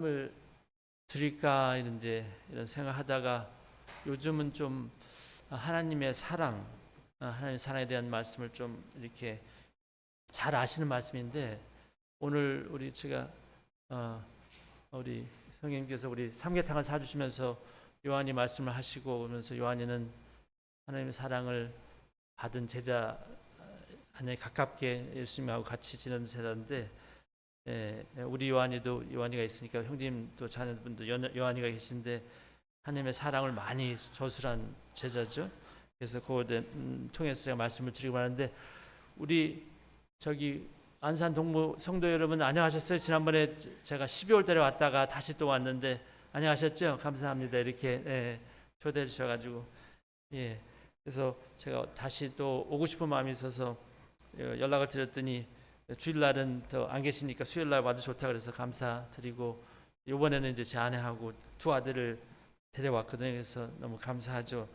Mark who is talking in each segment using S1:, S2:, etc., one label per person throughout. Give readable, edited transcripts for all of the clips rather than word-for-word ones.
S1: 을 드릴까 이런 생각하다가 요즘은 좀 하나님의 사랑, 하나님의 사랑에 대한 말씀을 좀 이렇게 잘 아시는 말씀인데 오늘 우리 성령님께서 우리 삼계탕을 사주시면서 요한이 말씀을 하시고 오면서 요한이는 하나님의 사랑을 받은 제자 하나님 가깝게 예수님하고 같이 지내는 제자인데 우리 요한이가 있으니까 형님도 자녀분도 요한이가 계신데 하나님의 사랑을 많이 조술한 제자죠. 그래서 그거 통해서 제가 말씀을 드리고 하는데 우리 저기 안산 동부 성도 여러분 안녕하셨어요? 지난번에 제가 12월 달에 왔다가 다시 또 왔는데 안녕하셨죠? 감사합니다. 이렇게 초대해 주셔가지고 그래서 제가 다시 또 오고 싶은 마음이 있어서 연락을 드렸더니 주일날은 더 안 계시니까 수요일날 와도 좋다 그래서 감사드리고 이번에는 이제 제 아내하고 두 아들을 데려왔거든요. 그래서 너무 감사하죠.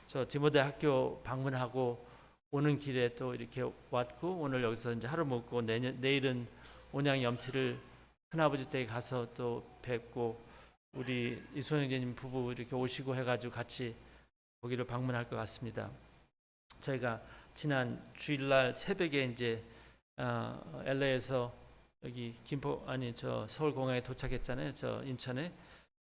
S1: 저 디모데 학교 방문하고 오는 길에 또 이렇게 왔고 오늘 여기서 이제 하루 묵고 내일은 온양 염티를 큰아버지 댁에 가서 또 뵙고 우리 이소영제님 부부 이렇게 오시고 해가지고 같이 거기를 방문할 것 같습니다. 저희가 지난 주일날 새벽에 이제 LA에서 여기 서울 공항에 도착했잖아요. 저 인천에.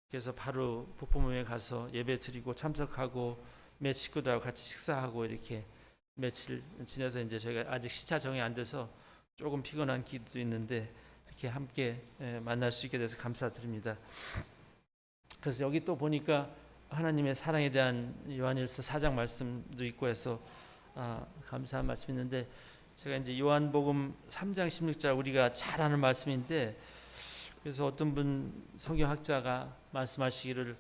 S1: 그래서 바로 북부모에 가서 예배 드리고 참석하고 몇 식구들하고 같이 식사하고 이렇게 며칠 지내서 이제 저희가 아직 시차 정이 안 돼서 조금 피곤한 기도 있는데 이렇게 함께 만날 수 있게 돼서 감사드립니다. 그래서 여기 또 보니까 하나님의 사랑에 대한 요한일서 4장 말씀도 있고 해서 감사한 말씀이 있는데 제가 이제 요한복음 3장 16절 우리가 잘 아는 말씀인데 그래서 어떤 분 성경학자가 말씀하시기를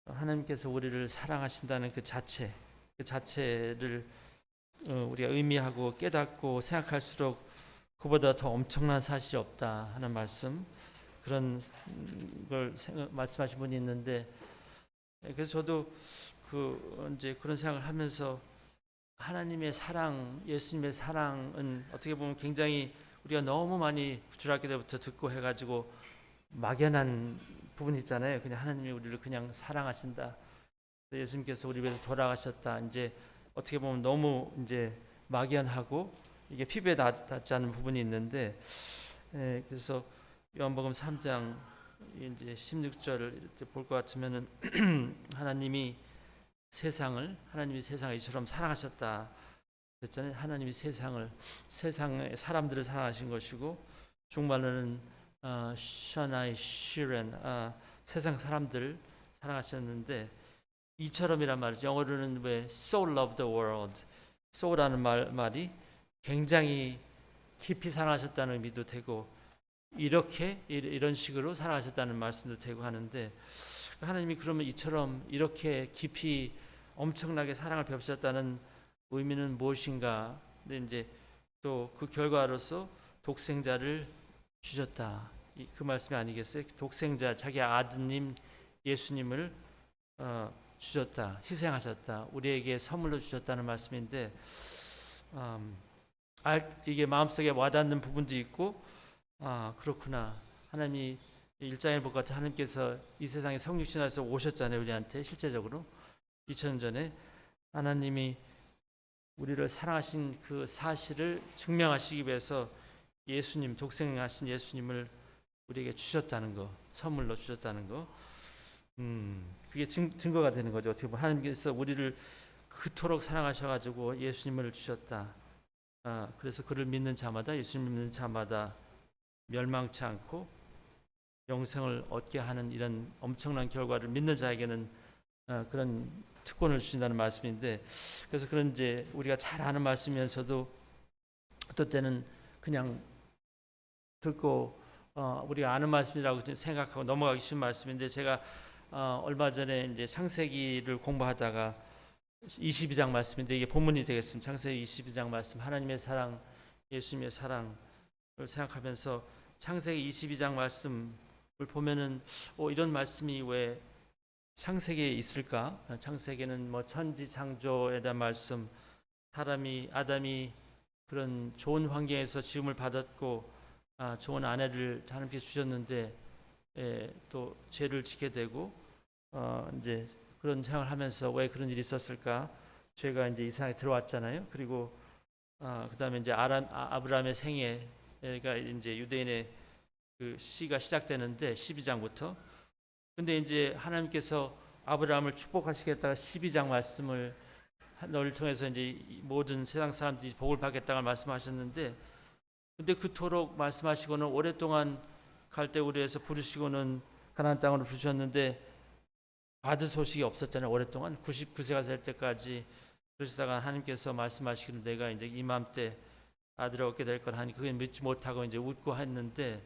S1: 하나님께서 우리를 사랑하신다는 그 자체를 우리가 의미하고 깨닫고 생각할수록 그보다 더 엄청난 사실이 없다 하는 말씀 그런 걸 말씀하신 분이 있는데 그래서 저도 이제 그런 생각을 하면서 하나님의 사랑, 예수님의 사랑은 어떻게 보면 굉장히 우리가 너무 많이 구출학교 때부터 듣고 해가지고 막연한 부분이 있잖아요. 그냥 하나님이 우리를 그냥 사랑하신다. 예수님께서 우리 위해서 돌아가셨다. 이제 어떻게 보면 너무 이제 막연하고 이게 피부에 닿지 않는 부분이 있는데 그래서 요한복음 3장 이제 16절을 이렇게 볼 것 같으면은 하나님이 세상을 이처럼 사랑하셨다 그랬잖아요. 하나님이 세상의 사람들을 사랑하신 것이고 중말로는 셔나이 시렌 세상 사람들 사랑하셨는데 이처럼이란 말이죠. 영어로는 왜 so love the world so라는 말이 굉장히 깊이 사랑하셨다는 의미도 되고 이런 식으로 사랑하셨다는 말씀도 되고 하는데 하나님이 그러면 이처럼 이렇게 깊이 엄청나게 사랑을 베푸셨다는 의미는 무엇인가? 근데 이제 또 그 결과로서 독생자를 주셨다. 그 말씀이 아니겠어요? 독생자 자기 아드님 예수님을 주셨다. 희생하셨다. 우리에게 선물로 주셨다는 말씀인데 이게 마음속에 와닿는 부분도 있고 그렇구나. 하나님이 일장에 볼 것 같아 하나님께서 이 세상에 성육신하셔서 오셨잖아요. 우리한테 실제적으로 2000년 전에 하나님이 우리를 사랑하신 그 사실을 증명하시기 위해서 독생하신 예수님을 우리에게 주셨다는 거, 선물로 주셨다는 거. 그게 증거가 되는 거죠. 어떻게 보면 하나님께서 우리를 그토록 사랑하셔가지고 예수님을 주셨다. 그래서 그를 믿는 자마다 예수님을 믿는 자마다 멸망치 않고 영생을 얻게 하는 이런 엄청난 결과를 믿는 자에게는 그런 특권을 주신다는 말씀인데 그래서 그런 이제 우리가 잘 아는 말씀이면서도 어떨 때는 그냥 듣고 우리가 아는 말씀이라고 생각하고 넘어가기 쉬운 말씀인데 제가 얼마 전에 이제 창세기를 공부하다가 22장 말씀인데 이게 본문이 되겠습니다. 창세기 22장 말씀 하나님의 사랑, 예수님의 사랑을 생각하면서 창세기 22장 말씀을 보면은 이런 말씀이 왜 창세기에 있을까? 창세기는 뭐 천지 창조에 대한 말씀, 아담이 그런 좋은 환경에서 지음을 받았고 좋은 아내를 하나님께 주셨는데 또 죄를 지게 되고 이제 그런 생각을 하면서 왜 그런 일이 있었을까? 죄가 이제 이 세상에 들어왔잖아요. 그리고 그다음에 이제 아브라함의 생애가 이제 유대인의 그 시가 시작되는데 12장부터. 근데 이제 하나님께서 아브라함을 축복하시겠다가 12장 말씀을 너를 통해서 이제 모든 세상 사람들이 복을 받겠다고 말씀하셨는데, 근데 그토록 말씀하시고는 오랫동안 갈대우리에서 부르시고는 가나안 땅으로 부르셨는데 아들 소식이 없었잖아요. 오랫동안 99세가 될 때까지 그러시다가 하나님께서 말씀하시기를 내가 이제 이맘때 아들을 얻게 될 거라 하니 그게 믿지 못하고 이제 웃고 했는데,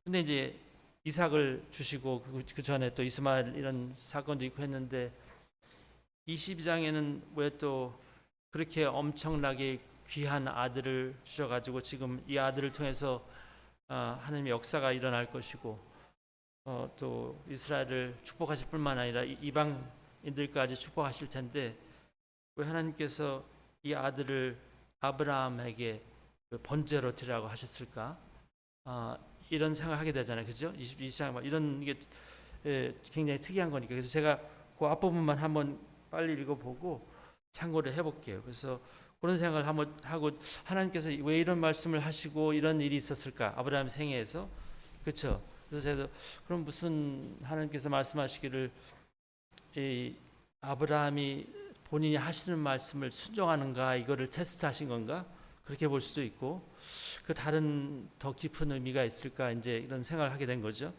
S1: 근데 이제 이삭을 주시고 그 전에 또 이스마엘 이런 사건도 있고 했는데 22장에는 왜 또 그렇게 엄청나게 귀한 아들을 주셔가지고 지금 이 아들을 통해서 하나님의 역사가 일어날 것이고 또 이스라엘을 축복하실 뿐만 아니라 이방인들까지 축복하실 텐데 왜 하나님께서 이 아들을 아브라함에게 번제로 드리라고 하셨을까? 이런 생각하게 되잖아요, 그죠? 22장 이런 게 굉장히 특이한 거니까. 그래서 제가 그 앞부분만 한번 빨리 읽어보고 참고를 해볼게요. 그래서 그런 생각을 한번 하고 하나님께서 왜 이런 말씀을 하시고 이런 일이 있었을까? 아브라함 생애에서, 그렇죠? 그래서 제가 그럼 무슨 하나님께서 말씀하시기를 이 아브라함이 본인이 하시는 말씀을 순종하는가 이거를 테스트하신 건가? 그렇게 볼 수도 있고 그 다른 더 깊은 의미가 있을까 이제 이런 생각을 하게 된 거죠.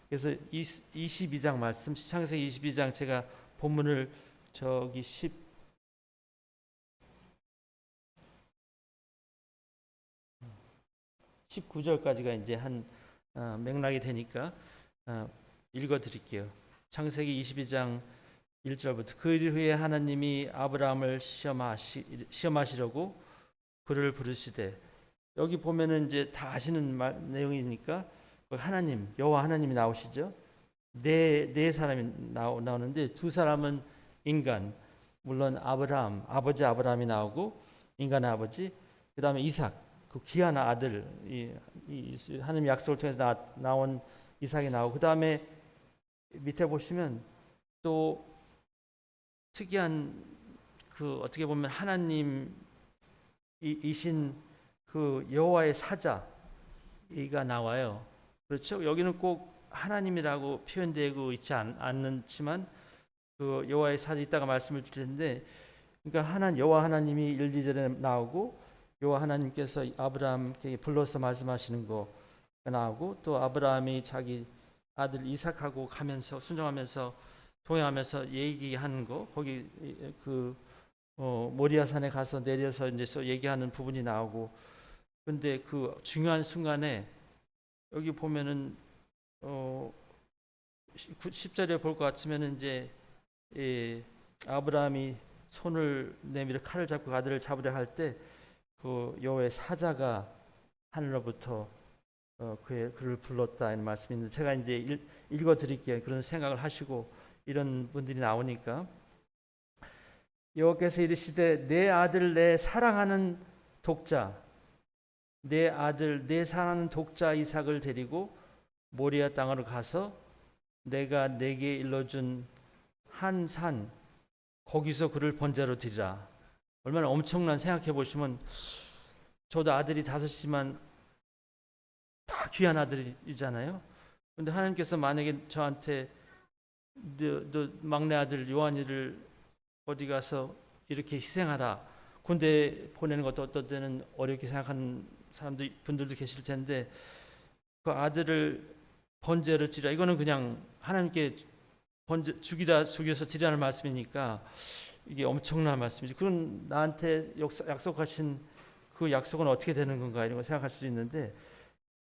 S1: 그래서 22장 말씀 창세기 22장 제가 본문을 저기 19절까지가 이제 한 맥락이 되니까 읽어 드릴게요. 창세기 22장 1절부터 그 일 후에 하나님이 아브라함을 시험하시려고 그를 부르시되, 여기 보면은 이제 다 아시는 내용이니까 하나님 여호와 하나님이 나오시죠. 네 사람이 나오는데 두 사람은 인간, 물론 아브라함 아버지 아브라함이 나오고 인간의 아버지, 그 다음에 이삭 그 귀한 아들, 이 하나님 약속을 통해서 나온 이삭이 나오고, 그 다음에 밑에 보시면 또 특이한 그 어떻게 보면 하나님이신 그 여호와의 사자가 나와요. 그렇죠? 여기는 꼭 하나님이라고 표현되고 있지 않지만 그 여호와의 사자 이따가 말씀을 드릴 텐데, 그러니까 여호와 하나님이 1, 2절에 나오고 여호와 하나님께서 아브라함께 불러서 말씀하시는 거 나오고, 또 아브라함이 자기 아들 이삭하고 가면서 순종하면서 동행하면서 얘기하는 거, 거기 그 모리아 산에 가서 내려서 이제 얘기하는 부분이 나오고, 근데 그 중요한 순간에 여기 보면은 10절에 볼 것 같으면 이제 아브라함이 손을 내밀어 칼을 잡고 아들을 잡으려 할 때 그 여호와의 사자가 하늘로부터 그를 불렀다 이런 말씀이 있는데, 제가 이제 읽어 드릴게요. 그런 생각을 하시고 이런 분들이 나오니까. 여호와께서 이르시되 내 아들 내 사랑하는 독자, 내 아들 내 사랑하는 독자 이삭을 데리고 모리아 땅으로 가서 내가 내게 일러준 한 산 거기서 그를 번제로 드리라. 얼마나 엄청난, 생각해 보시면 저도 아들이 5이지만 다 귀한 아들이잖아요. 근데 하나님께서 만약에 저한테 너 막내 아들 요한이를 어디 가서 이렇게 희생하라, 군대 보내는 것도 어떤 때는 어렵게 생각하는 분들도 계실 텐데 그 아들을 번제로 드리라, 이거는 그냥 하나님께 죽여서 드리라는 말씀이니까 이게 엄청난 말씀이죠. 그럼 나한테 약속하신 그 약속은 어떻게 되는 건가 이런 거 생각할 수 있는데,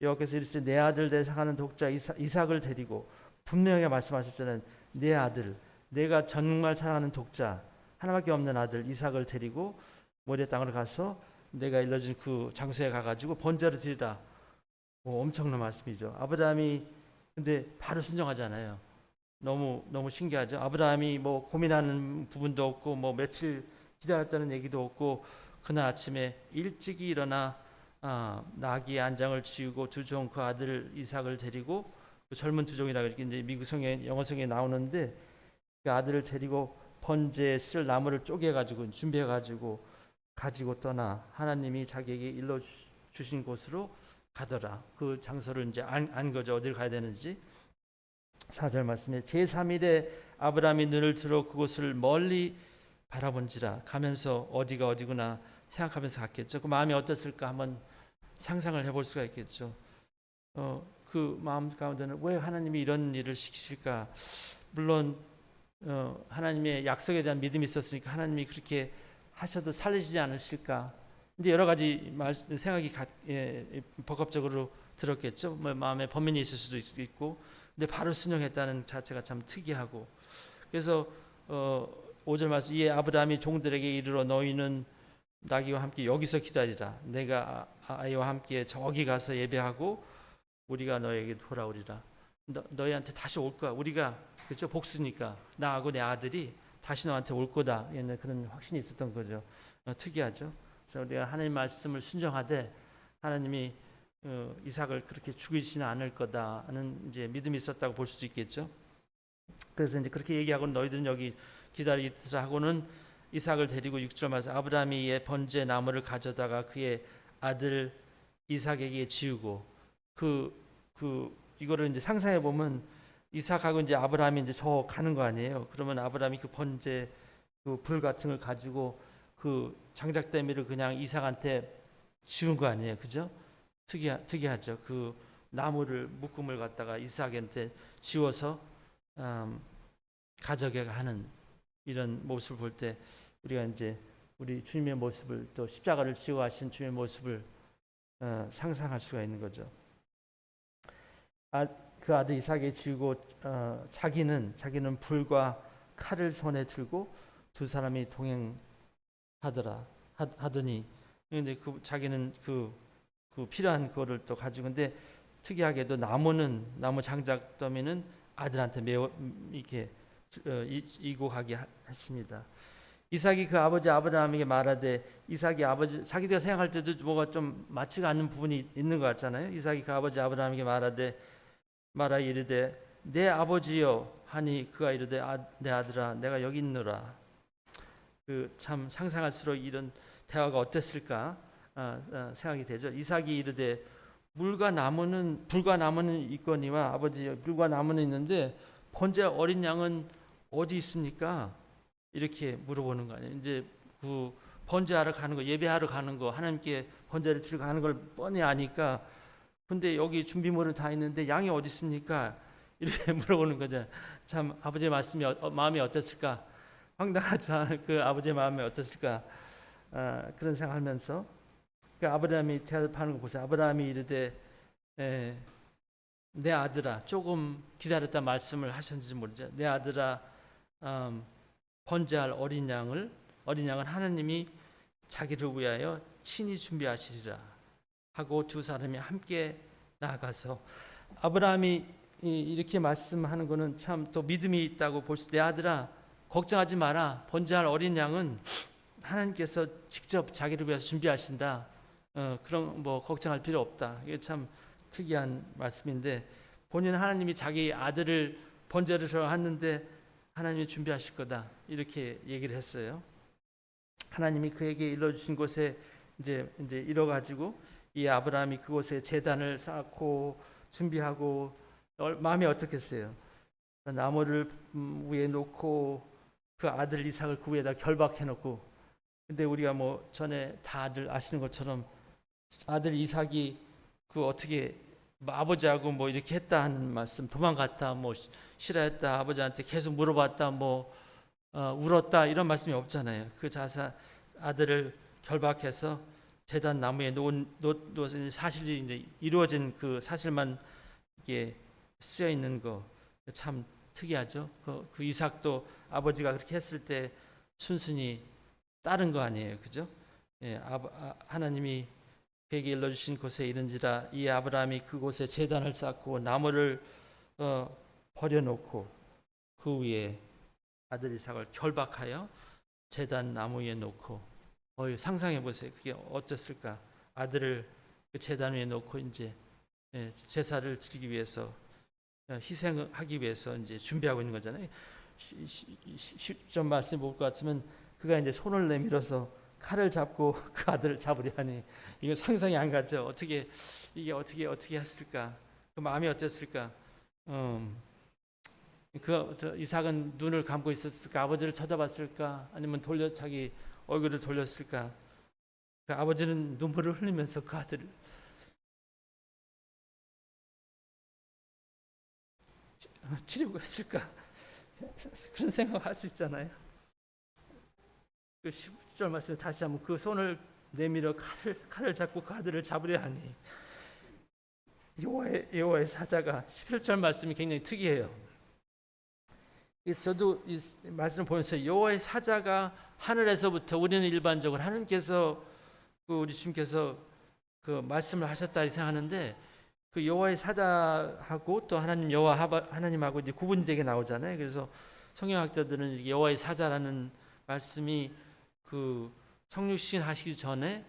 S1: 여호와께서 이르시되 내 아들 내 사랑하는 독자 이삭을 데리고, 분명하게 말씀하셨잖아요. 내 아들, 내가 정말 사랑하는 독자 하나밖에 없는 아들 이삭을 데리고 모리아 땅으로 가서 내가 일러준 그 장소에 가가지고 번제를 드리라. 엄청난 말씀이죠. 아브라함이 근데 바로 순종하잖아요. 너무 신기하죠. 아브라함이 뭐 고민하는 부분도 없고 뭐 며칠 기다렸다는 얘기도 없고 그날 아침에 일찍이 일어나 나귀의 안장을 지우고 두 종 그 아들 이삭을 데리고 그 젊은 두종이라 이렇게 이제 미국 성경 영어 성경에 나오는데 그 아들을 데리고 번제에 쓸 나무를 쪼개 가지고 준비해 가지고 가지고 떠나 하나님이 자기에게 일러 주신 곳으로 가더라. 그 장소를 이제 안 거죠. 어딜 가야 되는지. 4절 말씀에 제3일에 아브라함이 눈을 들어 그곳을 멀리 바라본지라. 가면서 어디가 어디구나 생각하면서 갔겠죠. 그 마음이 어땠을까 한번 상상을 해볼 수가 있겠죠. 그 마음 가운데는 왜 하나님이 이런 일을 시키실까? 물론 하나님의 약속에 대한 믿음이 있었으니까 하나님이 그렇게 하셔도 살리시지 않으실까? 이제 여러 가지 생각이 복합적으로 들었겠죠. 뭐 마음에 범민이 있을 수도 있고, 근데 바로 순종했다는 자체가 참 특이하고, 그래서 5절 말씀 이에 아브라함이 종들에게 이르러 너희는 나귀와 함께 여기서 기다리라. 내가 아이와 함께 저기 가서 예배하고 우리가 너에게 돌아오리라. 너희한테 다시 올 거야. 우리가 그렇죠. 복수니까 나하고 내 아들이 다시 너한테 올 거다. 이런 그런 확신이 있었던 거죠. 특이하죠. 그래서 우리가 하나님 말씀을 순종하되 하나님이 이삭을 그렇게 죽이지는 않을 거다는 이제 믿음이 있었다고 볼 수도 있겠죠. 그래서 이제 그렇게 얘기하고 너희들은 여기 기다리자 하고는 이삭을 데리고 6절 말씀 아브라함이 이에 번제 나무를 가져다가 그의 아들 이삭에게 지우고 이거를 이제 상상해 보면 이삭하고 이제 아브라함이 이제 저 가는 거 아니에요. 그러면 아브라함이 그 번제 그 불 같은 걸 가지고 그 장작대미를 그냥 이삭한테 지운 거 아니에요, 그죠? 특이하죠. 그 나무를 묶음을 갖다가 이삭한테 지워서 가져게 하는 이런 모습을 볼 때 우리가 이제 우리 주님의 모습을 또 십자가를 지고 하신 주님의 모습을 상상할 수가 있는 거죠. 그 아들 이삭이 지우고 자기는 불과 칼을 손에 들고 두 사람이 하더니 근데 자기는 그 필요한 거를 또 가지고 근데 특이하게도 나무 장작 더미는 아들한테 이렇게 이고 가게 했습니다. 이삭이 그 아버지 아브라함에게 말하되 이삭이 아버지 자기가 생각할 때도 뭐가 좀 맞지가 않는 부분이 있는 것 같잖아요. 이삭이 그 아버지 아브라함에게 말하 이르되 내 아버지여 하니 그가 이르되 내 아들아 내가 여기 있노라. 그 참 상상할수록 이런 대화가 어땠을까 생각이 되죠. 이삭이 이르되 불과 나무는 있거니와 아버지 불과 나무는 있는데 번제 어린 양은 어디 있습니까? 이렇게 물어보는 거 아니에요. 이제 그 번제하러 가는 거, 예배하러 가는 거, 하나님께 번제를 드리고 가는 걸 뻔히 아니까 근데 여기 준비물은 다 있는데 양이 어디 있습니까? 이렇게 물어보는 거죠. 참 아버지의 말씀이 마음이 어땠을까? 황당하죠. 그 아버지의 마음이 어땠을까? 그런 생각하면서 그 아브라함이 대답하는 거 보세요. 아브라함이 이르되 내 아들아 조금 기다렸다 말씀을 하셨는지 모르죠. 내 아들아 번제할 어린 양은 하나님이 자기를 위하여 친히 준비하시리라 하고 두 사람이 함께 나아가서 아브라함이 이렇게 말씀하는 것은 참 또 믿음이 있다고 볼 수. 내 아들아 걱정하지 마라. 번제할 어린 양은 하나님께서 직접 자기를 위해서 준비하신다. 그런 뭐 걱정할 필요 없다. 이게 참 특이한 말씀인데 본인은 하나님이 자기 아들을 번제를 하는데 하나님이 준비하실 거다. 이렇게 얘기를 했어요. 하나님이 그에게 일러주신 곳에 이제 이뤄 가지고 이 아브라함이 그곳에 제단을 쌓고 준비하고 마음이 어떻겠어요? 나무를 위에 놓고 그 아들 이삭을 그 위에다 결박해 놓고 근데 우리가 뭐 전에 다들 아시는 것처럼 아들 이삭이 그 어떻게 뭐 아버지하고 뭐 이렇게 했다 하는 말씀 도망갔다 뭐 싫어했다 아버지한테 계속 물어봤다 뭐 울었다 이런 말씀이 없잖아요. 그 아들을 결박해서 제단 나무에 놓은 사실이 이제 이루어진 그 사실만 이게 쓰여 있는 거 참 특이하죠. 그 이삭도 아버지가 그렇게 했을 때 순순히 따른 거 아니에요, 그죠? 예, 하나님이 그에게 일러주신 곳에 이른지라 이 아브라함이 그곳에 제단을 쌓고 나무를 버려놓고 그 위에 아들 이삭을 결박하여 제단 나무 위에 놓고 상상해 보세요. 그게 어땠을까? 아들을 그 제단 위에 놓고 이제 제사를 드리기 위해서 희생하기 위해서 이제 준비하고 있는 거잖아요. 10절 말씀 볼 것 같으면 그가 이제 손을 내밀어서 칼을 잡고 그 아들을 잡으려 하니, 이거 상상이 안 가죠. 이게 어떻게 했을까? 그 마음이 어땠을까? 이삭은 눈을 감고 있었을까? 아버지를 쳐다봤을까? 아니면 자기 얼굴을 돌렸을까? 그 아버지는 눈물을 흘리면서 그 아들을 치려고 했을까? 그런 생각을 할 수 있잖아요. 그 10절 말씀에 다시 한번 그 손을 내밀어 칼을 잡고 그 아들을 잡으려 하니, 여호와의 사자가, 11절 말씀이 굉장히 특이해요. 저도 이 말씀을 보면서 여호와의 사자가 하늘에서부터, 우리는 일반적으로 하나님께서 우리 주님께서 그 말씀을 하셨다 생각하는데, 그 여호와의 사자하고 또 하나님하고 이제 구분이 되게 나오잖아요. 그래서 성경학자들은 여호와의 사자라는 말씀이 그 성육신 하시기 전에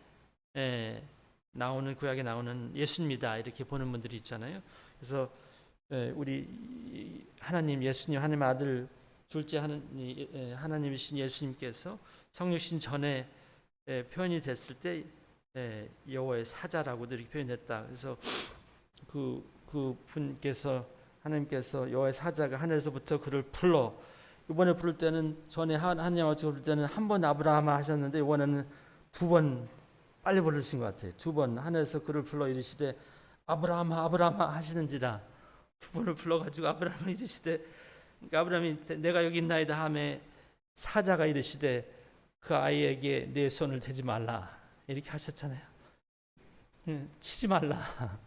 S1: 나오는, 구약에 나오는 예수님이다, 이렇게 보는 분들이 있잖아요. 그래서 우리 하나님, 예수님, 하나님 아들 둘째 하나님이신 예수님께서 성육신 전에 표현이 됐을 때 여호와의 사자라고도 이렇게 표현했다. 그래서 그 분께서, 하나님께서 여호와의 사자가 하늘에서부터 그를 불러, 이번에 부를 때는, 전에 하나님한테 부를 때는 한 번 아브라함아 하셨는데, 이번에는 두 번 빨리 부르신 것 같아요. 두 번 하늘에서 그를 불러 이르시되 아브라함아 아브라함아 하시는지라, 두 번을 불러가지고 아브라함이 이르시되, 그러니까 아브라함이 내가 여기 있나이다 하매 사자가 이르시되 그 아이에게 내 손을 대지 말라, 이렇게 하셨잖아요. 치지 말라,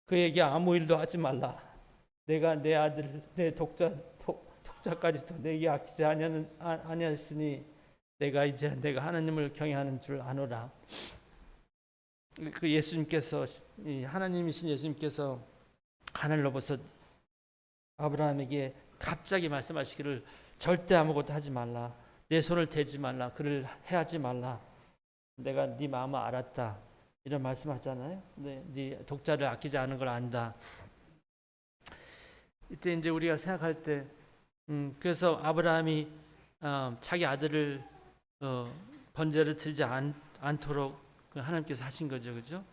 S1: 그에게 아무 일도 하지 말라, 내가 내 아들 내 독자까지도 내게 아끼지 아니하였으니 내가 하나님을 경외하는 줄 아노라. 그 예수님께서, 하나님이신 예수님께서 하늘로부터 아브라함에게 갑자기 말씀하시기를 절대 아무것도 하지 말라, 내 손을 대지 말라, 그를 해하지 말라, 내가 네 마음을 알았다, 이런 말씀하잖아요. 네 독자를 아끼지 않은 걸 안다. 이때 이제 우리가 생각할 때, 그래서 아브라함이 자기 아들을 번제를 드리지 않도록 하나님께서 하신 거죠, 그죠?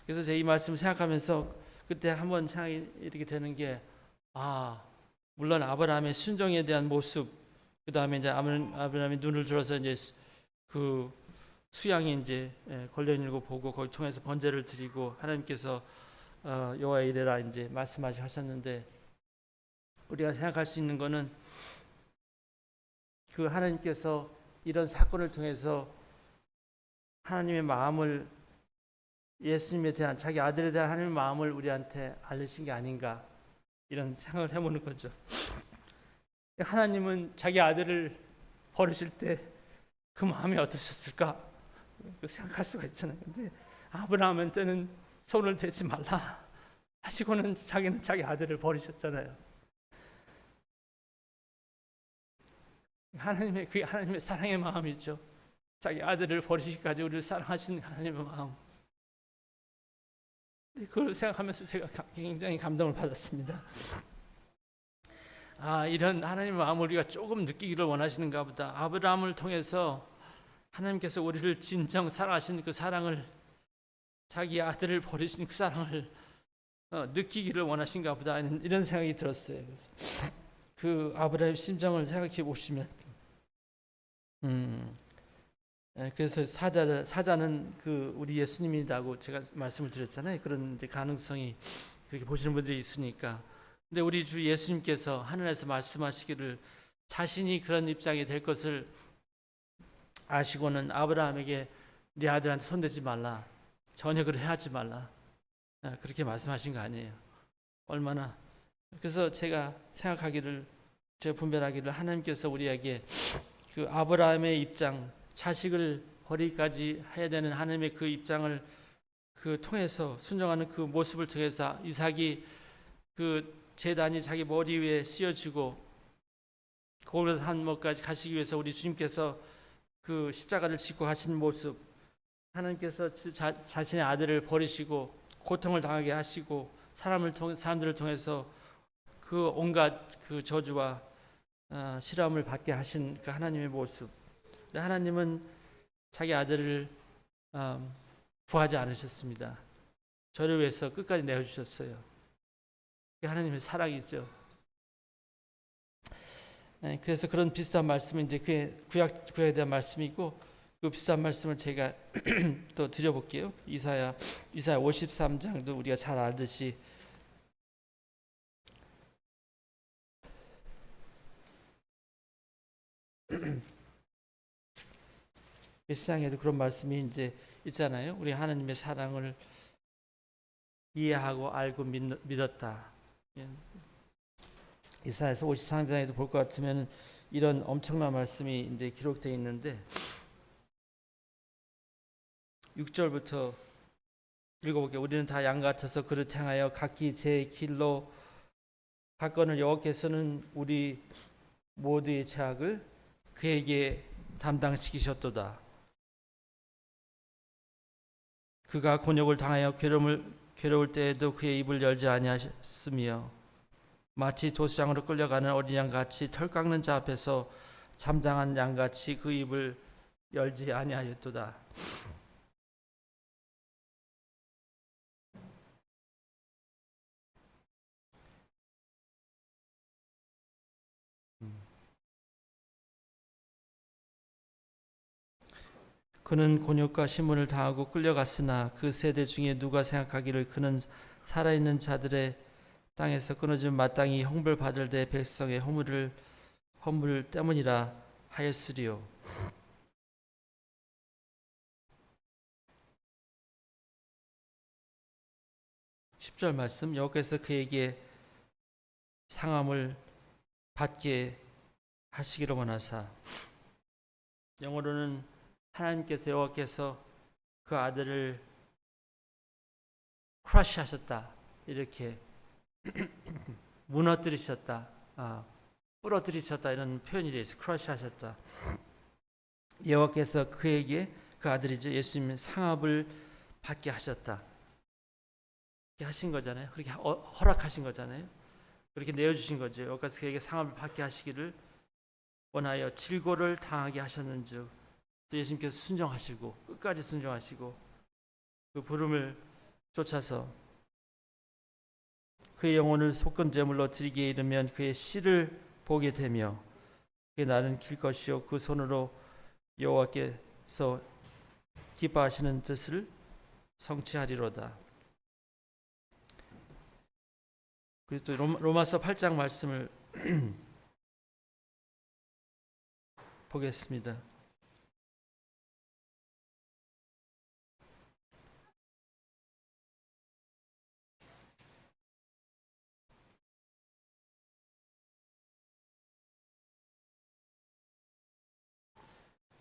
S1: 그래서 제가 이 말씀을 생각하면서 그때 한번 생각이 이렇게 되는 게, 물론 아브라함의 순종에 대한 모습, 그 다음에 이제 아브라함이 눈을 들어서 이제 그 수양이 이제 걸려 있는 거 보고 거기 통해서 번제를 드리고 하나님께서 여호와의 이레라 이제 말씀하셨는데, 우리가 생각할 수 있는 거는 그 하나님께서 이런 사건을 통해서 하나님의 마음을, 예수님에 대한, 자기 아들에 대한 하나님의 마음을 우리한테 알리신 게 아닌가, 이런 생각을 해보는 거죠. 하나님은 자기 아들을 버리실 때 그 마음이 어떠셨을까 생각할 수가 있잖아요. 근데 아브라함한테는 손을 대지 말라 하시고는 자기는 자기 아들을 버리셨잖아요. 그게 하나님의 사랑의 마음이죠. 자기 아들을 버리시기까지 우리를 사랑하신 하나님의 마음. 그걸 생각하면서 제가 굉장히 감동을 받았습니다. 이런 하나님의 마음을 우리가 조금 느끼기를 원하시는가 보다. 아브라함을 통해서 하나님께서 우리를 진정 사랑하신 그 사랑을, 자기 아들을 버리신 그 사랑을 느끼기를 원하신가 보다, 이런 생각이 들었어요. 그 아브라함의 심정을 생각해 보시면, 그래서 사자는 그 우리 예수님이라고 제가 말씀을 드렸잖아요. 그런 이제 가능성이, 그렇게 보시는 분들이 있으니까. 근데 우리 주 예수님께서 하늘에서 말씀하시기를 자신이 그런 입장이 될 것을 아시고는 아브라함에게 네 아들한테 손대지 말라, 전혀 그를 해하지 말라, 그렇게 말씀하신 거 아니에요. 얼마나. 그래서 제가 분별하기를 하나님께서 우리에게 그 아브라함의 입장, 자식을 버리기까지 해야 되는 하나님의 그 입장을 통해서, 순종하는 그 모습을 통해서, 이삭이 그 제단이 자기 머리 위에 씌워지고 골고다 산못까지 가시기 위해서 우리 주님께서 그 십자가를 짓고 가신 모습, 하나님께서 자신의 아들을 버리시고 고통을 당하게 하시고 사람들을 통해서 그 온갖 그 저주와 실험을 받게 하신 그 하나님의 모습. 하나님은 자기 아들을 구하지 않으셨습니다. 저를 위해서 끝까지 내어주셨어요. 그게 하나님의 사랑이죠. 그래서 그런 비슷한 말씀은 이제 그의 구약에 대한 말씀이고, 그 비슷한 말씀을 제가 또 드려볼게요. 이사야 53장도 우리가 잘 알듯이 시장에도 그런 말씀이 이제 있잖아요. 우리 하나님의 사랑을 이해하고 알고 믿었다. 이사야서 53장에도 볼 것 같으면 이런 엄청난 말씀이 이제 기록되어 있는데 6절부터 읽어볼게요. 우리는 다 양 같아서 그릇 향하여 각기 제 길로 갔거늘 여호와께서는 우리 모두의 죄악을 그에게 담당시키셨도다. 그가 곤욕을 당하여 괴로울 때에도 그의 입을 열지 아니하셨으며 마치 도수장으로 끌려가는 어린 양같이 털 깎는 자 앞에서 잠잠한 양같이 그 입을 열지 아니하였도다. 그는 곤욕과 신문을 당하고 끌려갔으나 그 세대 중에 누가 생각하기를 그는 살아있는 자들의 땅에서 끊어진 마땅히 형벌받을 때 백성의 허물 때문이라 하였으리요. 10절 말씀, 여호와께서 그에게 상함을 받게 하시기를 원하사. 영어로는 하나님께서 여호와께서 그 아들을 크러쉬하셨다, 이렇게 무너뜨리셨다, 부러뜨리셨다, 이런 표현이 되어 있어요. 크러쉬하셨다. 여호와께서 그에게, 그 아들이죠, 예수님 상합을 받게 하셨다. 그렇게 하신 거잖아요. 그렇게 허락하신 거잖아요. 그렇게 내어주신 거죠. 여호와께서 그에게 상합을 받게 하시기를 원하여 질고를 당하게 하셨는즉 또 예수님께서 순종하시고 끝까지 순종하시고 그 부름을 쫓아서 그의 영혼을 속건 제물로 드리기에 이르면 그의 씨를 보게 되며 그의 날은 길 것이요 그 손으로 여호와께서 기뻐하시는 뜻을 성취하리로다. 그리고 또 로마서 8장 말씀을 보겠습니다.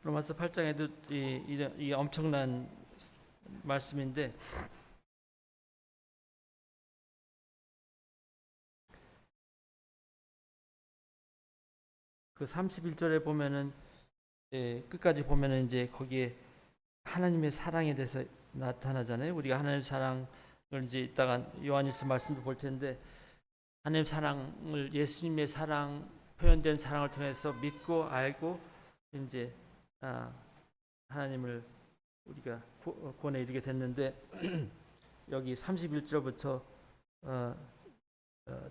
S1: 로마서 8장에도 이 엄청난 말씀인데 그 31절에 보면은 끝까지 보면은 이제 거기에 하나님의 사랑에 대해서 나타나잖아요. 우리가 하나님의 사랑을 이제 이따가 요한일서 말씀도 볼 텐데 하나님의 사랑을, 예수님의 사랑, 표현된 사랑을 통해서 믿고 알고 이제 하나님을 우리가 구원에 이르게 됐는데 여기 31절부터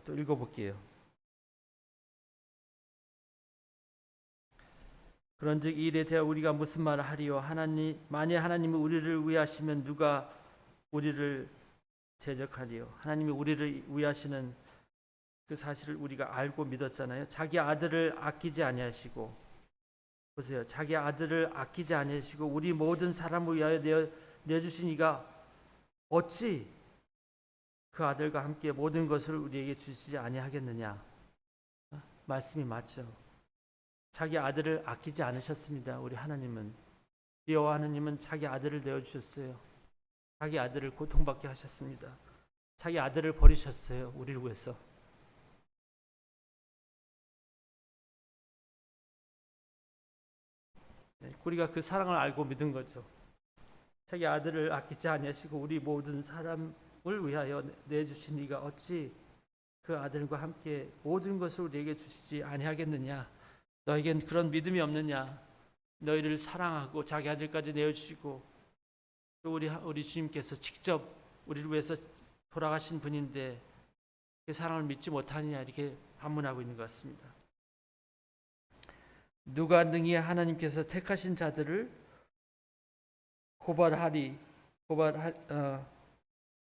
S1: 또 읽어볼게요. 그런즉 이 일에 대하여 우리가 무슨 말을 하리요? 만일 하나님이 우리를 위하시면 누가 우리를 대적하리요? 하나님이 우리를 위하시는 그 사실을 우리가 알고 믿었잖아요. 자기 아들을 아끼지 아니하시고, 보세요. 자기 아들을 아끼지 아니하시고 우리 모든 사람을 위하여 내주신 이가 어찌 그 아들과 함께 모든 것을 우리에게 주시지 아니하겠느냐? 말씀이 맞죠. 자기 아들을 아끼지 않으셨습니다. 우리 하나님은, 여호와 하나님은 자기 아들을 내어주셨어요. 자기 아들을 고통받게 하셨습니다. 자기 아들을 버리셨어요. 우리를 위해서. 우리가 그 사랑을 알고 믿은 거죠. 자기 아들을 아끼지 아니하시고 우리 모든 사람을 위하여 내주신 이가 어찌 그 아들과 함께 모든 것을 우리에게 주시지 아니하겠느냐? 너에겐 그런 믿음이 없느냐? 너희를 사랑하고 자기 아들까지 내어주시고 또 우리 주님께서 직접 우리를 위해서 돌아가신 분인데 그 사랑을 믿지 못하느냐? 이렇게 반문하고 있는 것 같습니다. 누가 능히 하나님께서 택하신 자들을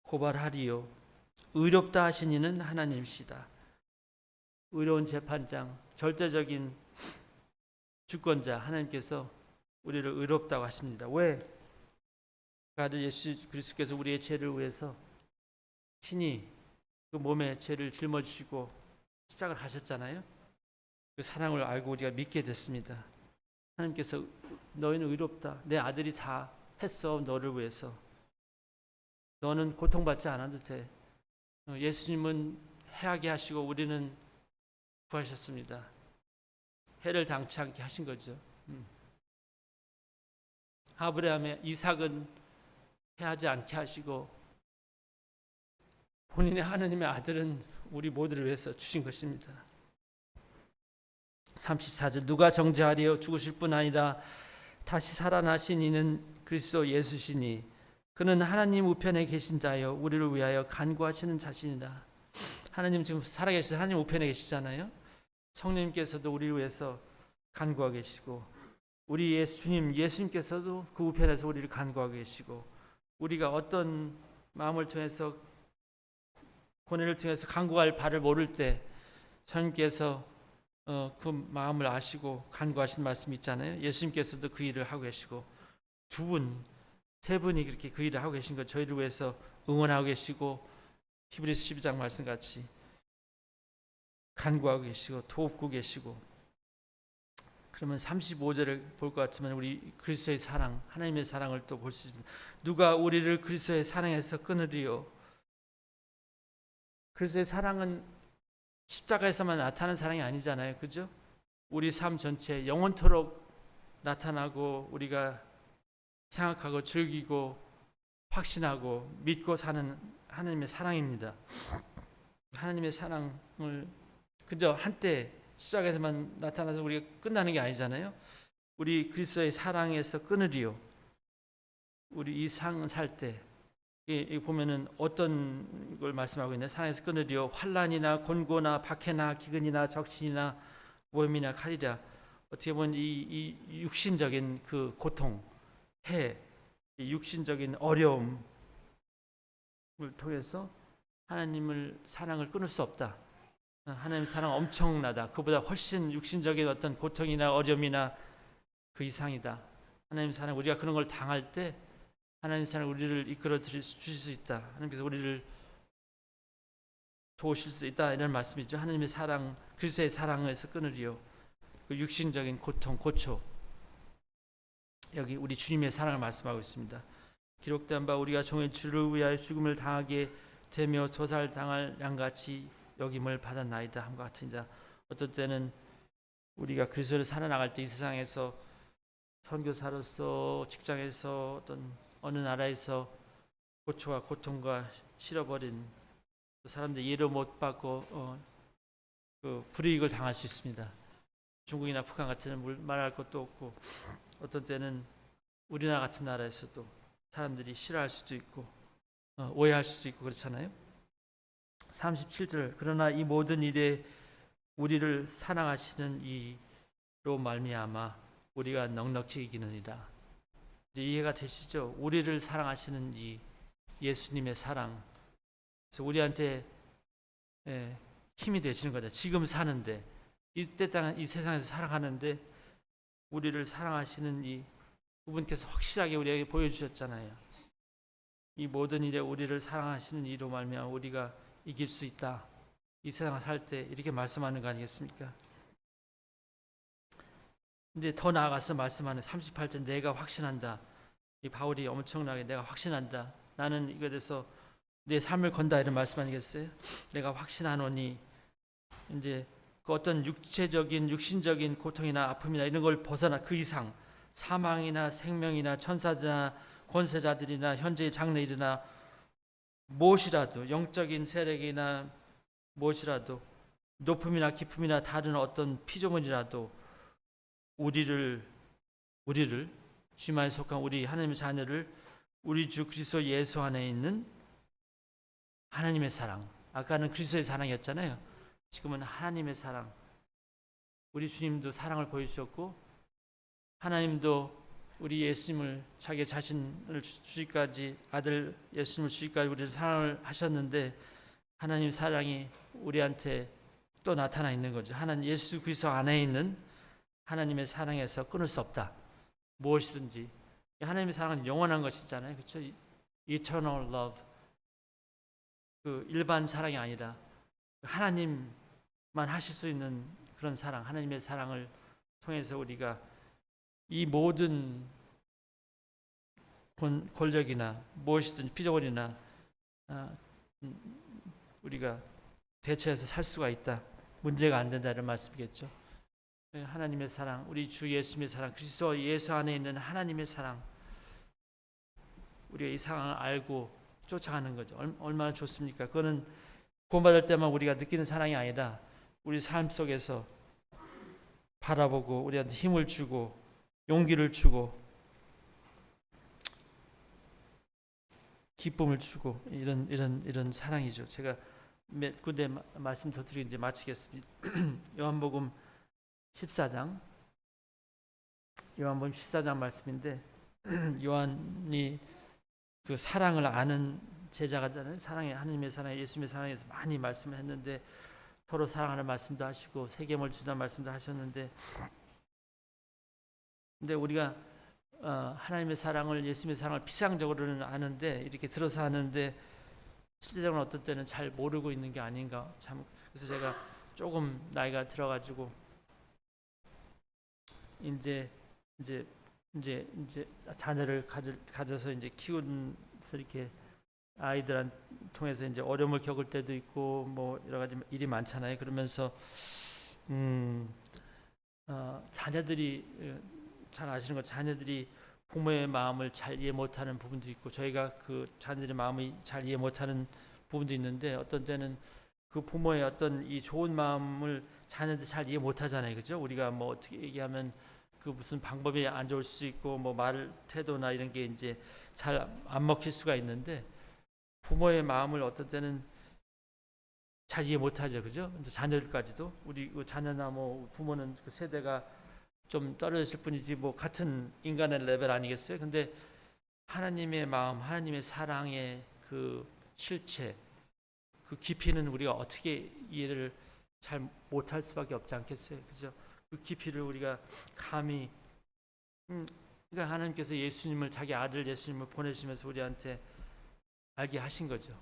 S1: 고발하리요? 의롭다 하신 이는 하나님이시다. 의로운 재판장, 절대적인 주권자 하나님께서 우리를 의롭다고 하십니다. 왜? 그 아들 예수 그리스도께서 우리의 죄를 위해서 친히 그 몸에 죄를 짊어지시고 십자가를 하셨잖아요. 그 사랑을 알고 우리가 믿게 됐습니다. 하나님께서 너희는 의롭다. 내 아들이 다 했어. 너를 위해서. 너는 고통받지 않아도 돼. 예수님은 해하게 하시고 우리는 구하셨습니다. 해를 당치 않게 하신 거죠. 아브라함의 이삭은 해하지 않게 하시고 본인의 하나님의 아들은 우리 모두를 위해서 주신 것입니다. 34절 누가 정죄하리요? 죽으실 뿐 아니라 다시 살아나신 이는 그리스도 예수시니 그는 하나님 우편에 계신 자여 우리를 위하여 간구하시는 자신이다. 하나님 지금 살아계신 하나님 우편에 계시잖아요. 성령님께서도 우리를 위해서 간구하고 계시고 우리 예수님께서도 그 우편에서 우리를 간구하고 계시고 우리가 어떤 마음을 통해서 고뇌를 통해서 간구할 바를 모를 때 성령님께서 그 마음을 아시고 간구하신 말씀이 있잖아요. 예수님께서도 그 일을 하고 계시고 세 분이 그렇게 그 일을 하고 계신 것 저희를 위해서 응원하고 계시고 히브리서 12장 말씀같이 간구하고 계시고 돕고 계시고 그러면 35절을 볼 것 같지만 우리 그리스도의 사랑 하나님의 사랑을 또 볼 수 있습니다. 누가 우리를 그리스도의 사랑에서 끊으리요? 그리스도의 사랑은 십자가에서만 나타나는 사랑이 아니잖아요. 그죠? 우리 삶 전체 영원토록 나타나고 우리가 생각하고 즐기고 확신하고 믿고 사는 하나님의 사랑입니다. 하나님의 사랑을 그저 한때 십자가에서만 나타나서 우리가 끝나는 게 아니잖아요. 우리 그리스도의 사랑에서 끊으리요. 우리 이 상 살 때 이 보면은 어떤 걸 말씀하고 있나요? 사랑에서 끊으리요. 환난이나 곤고나 박해나 기근이나 적신이나 모험이나 칼이라. 어떻게 보면 이 육신적인 그 고통, 이 육신적인 어려움을 통해서 하나님을 사랑을 끊을 수 없다. 하나님의 사랑 엄청나다. 그보다 훨씬 육신적인 어떤 고통이나 어려움이나 그 이상이다. 하나님의 사랑 우리가 그런 걸 당할 때 하나님의 사랑 우리를 이끌어 주실 수 있다. 하나님께서 우리를 도우실 수 있다. 이런 말씀이죠. 하나님의 사랑, 그리스도의 사랑에서 끊으리요. 그 육신적인 고통, 고초. 여기 우리 주님의 사랑을 말씀하고 있습니다. 기록된 바 우리가 종의 주를 위하여 죽음을 당하게 되며 조살당할 양같이 여김을 받았나이다 함과 같으니라. 어떤 때는 우리가 그리스도를 살아나갈 때 이 세상에서 선교사로서 직장에서 어떤 어느 나라에서 고초와 고통과 실어버린 사람들 이해를 못 받고 그 불이익을 당할 수 있습니다. 중국이나 북한 같은 데는 말할 것도 없고 어떤 때는 우리나라 같은 나라에서도 사람들이 싫어할 수도 있고 오해할 수도 있고 그렇잖아요. 37절 그러나 이 모든 일에 우리를 사랑하시는 이로 말미암아 우리가 넉넉히 이기느니라. 이제 이해가 되시죠? 우리를 사랑하시는 이 예수님의 사랑, 그래서 우리한테 힘이 되시는 거죠. 지금 사는데 이 세상에서 살아가는데 우리를 사랑하시는 이 그분께서 확실하게 우리에게 보여주셨잖아요. 이 모든 일에 우리를 사랑하시는 이로 말미암아 우리가 이길 수 있다. 이 세상을 살 때 이렇게 말씀하는 거 아니겠습니까? 근데 더 나아가서 말씀하는 38절 내가 확신한다. 이 바울이 엄청나게 내가 확신한다. 나는 이거에 대해서 내 삶을 건다 이런 말씀 아니겠어요? 내가 확신하노니 이제 그 어떤 육신적인 고통이나 아픔이나 이런 걸 벗어나 그 이상 사망이나 생명이나 천사나 권세자들이나 현재의 장래일이나 무엇이라도 영적인 세력이나 무엇이라도 높음이나 깊음이나 다른 어떤 피조물이라도 우리를 주님에 속한 우리 하나님의 자녀를 우리 주 그리스도 예수 안에 있는 하나님의 사랑, 아까는 그리스도의 사랑이었잖아요. 지금은 하나님의 사랑. 우리 주님도 사랑을 보여주셨고 하나님도 우리 예수님을 자기 자신을 주시기까지 아들 예수님을 주시기까지 우리를 사랑을 하셨는데 하나님 사랑이 우리한테 또 나타나 있는 거죠. 하나님 예수 그리스도 안에 있는 하나님의 사랑에서 끊을 수 없다. 무엇이든지 하나님의 사랑은 영원한 것이잖아요. 그렇죠? Eternal love. 그 일반 사랑이 아니라 하나님만 하실 수 있는 그런 사랑, 하나님의 사랑을 통해서 우리가 이 모든 권력이나 무엇이든 피조물이나 우리가 대체해서 살 수가 있다. 문제가 안 된다는 말씀이겠죠. 하나님의 사랑, 우리 주 예수님의 사랑, 그리스도 예수 안에 있는 하나님의 사랑, 우리가 이 상황을 알고 쫓아가는 거죠. 얼마나 좋습니까? 그거는 구원받을 때만 우리가 느끼는 사랑이 아니라 우리 삶 속에서 바라보고 우리한테 힘을 주고 용기를 주고 기쁨을 주고 이런 사랑이죠. 제가 몇 군데 말씀 더 드리고 이제 마치겠습니다. 요한복음 14장 말씀인데 요한이 그 사랑을 아는 제자가잖아요. 사랑의 하나님의 사랑, 예수님의 사랑에서 많이 말씀을 했는데 서로 사랑하는 말씀도 하시고 세계물 주자는 말씀도 하셨는데 근데 우리가 하나님의 사랑을 예수님의 사랑을 피상적으로는 아는데 이렇게 들어서 하는데 실제적으로 어떤 때는 잘 모르고 있는 게 아닌가 참 그래서 제가 조금 나이가 들어가지고 이제 자녀를 가져서 이제 키우면서 이렇게 아이들한 통해서 이제 어려움을 겪을 때도 있고 뭐 여러 가지 일이 많잖아요. 그러면서 자녀들이 잘 아시는 것 자녀들이 부모의 마음을 잘 이해 못하는 부분도 있고 저희가 그 자녀들의 마음을 잘 이해 못하는 부분도 있는데 어떤 때는 그 부모의 어떤 이 좋은 마음을 자녀들이 잘 이해 못하잖아요, 그죠? 우리가 뭐 어떻게 얘기하면 그 무슨 방법이 안 좋을 수 있고 뭐 말 태도나 이런 게 이제 잘 안 먹힐 수가 있는데 부모의 마음을 어떤 때는 잘 이해 못하죠, 그죠? 자녀들까지도 우리 자녀나 뭐 부모는 그 세대가 좀 떨어졌을 뿐이지 뭐 같은 인간의 레벨 아니겠어요? 근데 하나님의 마음, 하나님의 사랑의 그 실체, 그 깊이는 우리가 어떻게 이해를 잘 못할 수밖에 없지 않겠어요? 그죠? 그 깊이를 우리가 감히 그러니까 하나님께서 예수님을 자기 아들 예수님을 보내시면서 우리한테 알게 하신 거죠.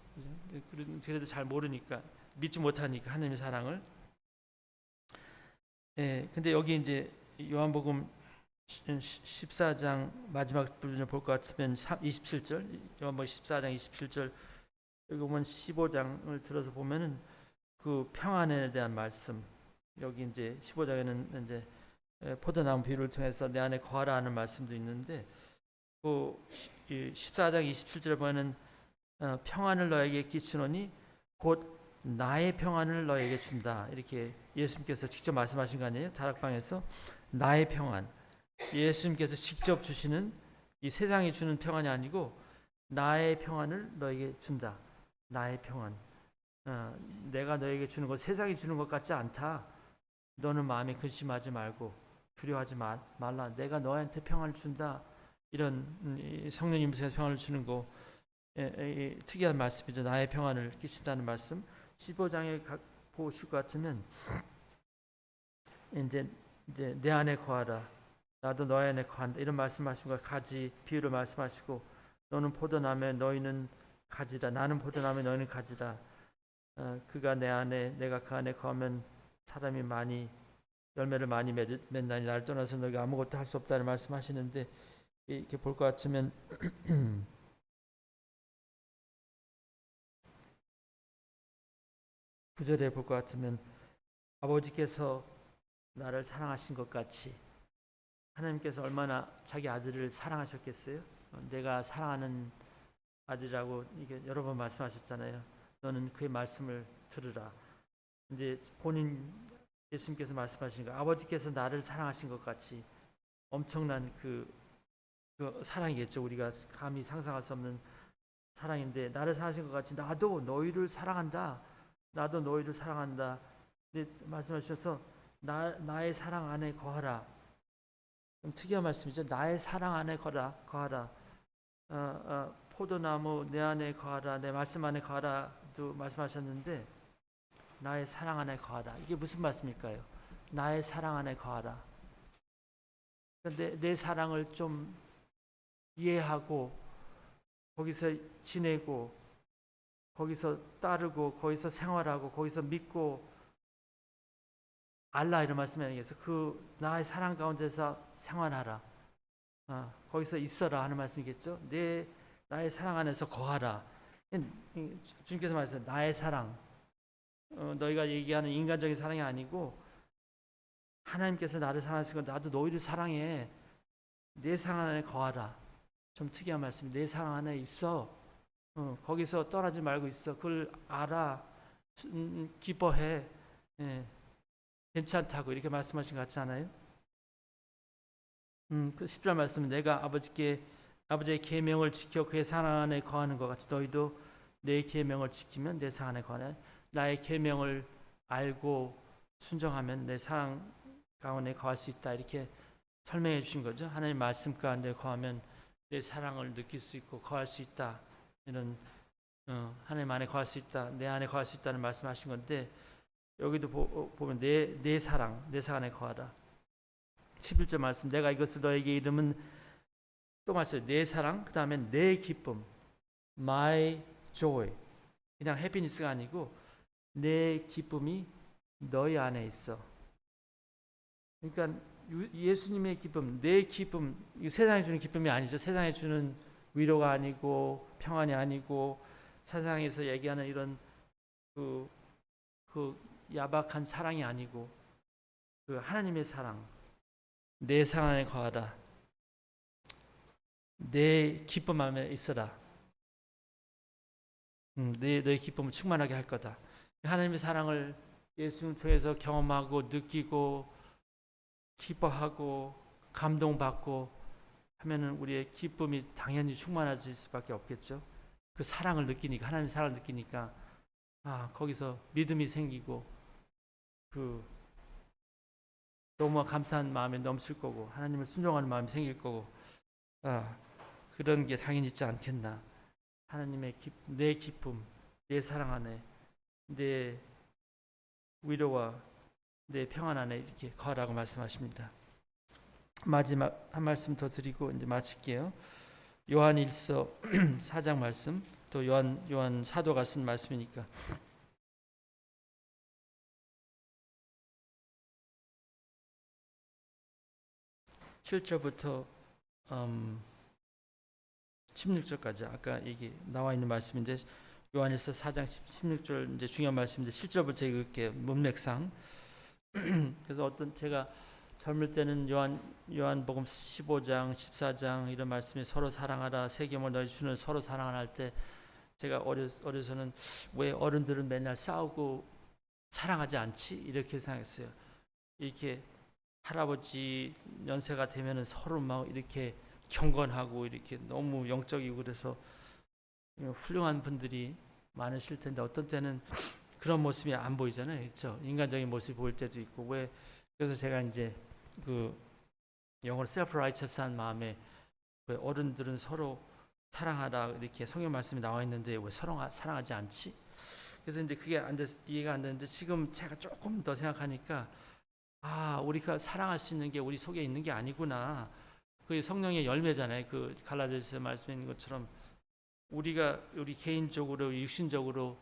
S1: 그죠? 그래도 잘 모르니까 믿지 못하니까 하나님의 사랑을. 예, 근데 여기 이제 요한복음 14장 마지막 부분을 볼 것 같으면 27절 요한복음 14장 27절 여기 보면 15장을 들어서 보면은 그 평안에 대한 말씀 여기 이제 15장에는 이제 포도나무 비유를 통해서 내 안에 거하라 하는 말씀도 있는데 그 14장 27절에 보면은 평안을 너에게 끼치노니 곧 나의 평안을 너에게 준다 이렇게 예수님께서 직접 말씀하신 거 아니에요? 다락방에서 나의 평안 예수님께서 직접 주시는 이 세상이 주는 평안이 아니고 나의 평안을 너에게 준다. 나의 평안. 내가 너에게 주는 것 세상이 주는 것 같지 않다. 너는 마음에 근심하지 말고 두려워하지 말라. 내가 너한테 평안을 준다. 이런 성령님께서 평안을 주는 거 특이한 말씀이죠. 나의 평안을 끼친다는 말씀. 15장에 보실 것 같으면 이제 내 안에 거하라. 나도 너희 안에 거한다. 이런 말씀하시고 가지 비유를 말씀하시고 너는 포도나무에 너희는 가지다. 나는 포도나무에 너희는 가지다. 그가 내 안에 내가 그 안에 거하면 사람이 많이 열매를 많이 맺나니 나를 떠나서 너희가 아무것도 할 수 없다는 말씀하시는데 이렇게 볼 것 같으면 9절에 볼 것 같으면 아버지께서 나를 사랑하신 것 같이 하나님께서 얼마나 자기 아들을 사랑하셨겠어요? 내가 사랑하는 아들이라고 이게 여러 번 말씀하셨잖아요. 너는 그의 말씀을 들으라. 이제 본인 예수님께서 말씀하신 거, 아버지께서 나를 사랑하신 것 같이 엄청난 그 사랑이겠죠. 우리가 감히 상상할 수 없는 사랑인데, 나를 사랑하신 것 같이 나도 너희를 사랑한다. 나도 너희를 사랑한다. 근데 말씀하셔서 나의 사랑 안에 거하라. 좀 특이한 말씀이죠. 나의 사랑 안에 거하라. 포도나무 내 안에 거하라. 내 말씀 안에 거하라도 말씀하셨는데, 나의 사랑 안에 거하라. 이게 무슨 말씀일까요? 나의 사랑 안에 거하라. 근데 내 사랑을 좀 이해하고 거기서 지내고 거기서 따르고 거기서 생활하고 거기서 믿고 알라, 이런 말씀이 아니겠어요? 그 나의 사랑 가운데서 생활하라. 거기서 있어라 하는 말씀이겠죠? 나의 사랑 안에서 거하라. 주님께서 말씀하셨어요. 나의 사랑. 너희가 얘기하는 인간적인 사랑이 아니고 하나님께서 나를 사랑하시고 나도 너희를 사랑해. 내 사랑 안에 거하라. 좀 특이한 말씀. 내 사랑 안에 있어. 거기서 떠나지 말고 있어. 그걸 알아. 기뻐해. 예, 괜찮다고 이렇게 말씀하신 것 같지 않아요? 그 10절 말씀은 내가 아버지의 계명을 지켜 그의 사랑 안에 거하는 것 같이 너희도 내 계명을 지키면 내 사랑 안에 거하네. 나의 계명을 알고 순종하면 내 사랑 가운데 거할 수 있다. 이렇게 설명해 주신 거죠. 하나님 말씀 가운데 거하면 내 사랑을 느낄 수 있고 거할 수 있다. 이런 하나님 안에 거할 수 있다. 내 안에 거할 수 있다는 말씀하신 건데, 여기도 보면 내 사랑 안에 거하라. 11절 말씀, 내가 이것을 너에게 이름은, 또 말씀해요. 내 사랑, 그 다음에 내 기쁨, my joy. 그냥 해피니스가 아니고 내 기쁨이 너희 안에 있어. 그러니까 예수님의 기쁨, 내 기쁨, 세상에 주는 기쁨이 아니죠. 세상에 주는 위로가 아니고 평안이 아니고 세상에서 얘기하는 이런 그 야박한 사랑이 아니고 그 하나님의 사랑, 내 사랑 안에 거하라. 내 기쁨 안에 있어라. 너의 기쁨을 충만하게 할 거다. 하나님의 사랑을 예수님 통해서 경험하고 느끼고 기뻐하고 감동받고 하면은 우리의 기쁨이 당연히 충만해질 수밖에 없겠죠. 그 사랑을 느끼니까, 하나님의 사랑을 느끼니까 거기서 믿음이 생기고 그 너무 감사한 마음이 넘칠 거고 하나님을 순종하는 마음이 생길 거고 그런 게 당연히 있지 않겠나. 하나님의 내 기쁨, 내 사랑 안에, 내 위로와 내 평안 안에 이렇게 거하라고 말씀하십니다. 마지막 한 말씀 더 드리고 이제 마칠게요. 요한일서 4장 말씀, 또 요한 사도가 쓴 말씀이니까 7절부터 16절까지 아까 이게 나와 있는 말씀인데, 요한일서 4장 16절 이제 중요한 말씀인데 7절부터 읽을게요. 문맥상. 그래서 제가 젊을 때는 요한복음 15장, 14장 이런 말씀이 서로 사랑하라, 새 계명을 너희 주는 서로 사랑하라 할 때 제가 어려서는 왜 어른들은 맨날 싸우고 사랑하지 않지? 이렇게 생각했어요. 이렇게 할아버지 연세가 되면은 서로 막 이렇게 경건하고 이렇게 너무 영적이고 그래서 훌륭한 분들이 많으실 텐데 어떤 때는 그런 모습이 안 보이잖아요. 그렇죠? 인간적인 모습이 보일 때도 있고. 그래서 제가 이제 그 영어로 self-righteous한 마음에 왜 어른들은 서로 사랑하라 이렇게 성경 말씀이 나와 있는데 왜 서로 사랑하지 않지? 그래서 이제 그게 이해가 안 되는데 지금 제가 조금 더 생각하니까 우리가 사랑할 수 있는 게 우리 속에 있는 게 아니구나. 그게 성령의 열매잖아요. 그 갈라디아서 말씀에 있는 것처럼 우리 개인적으로 육신적으로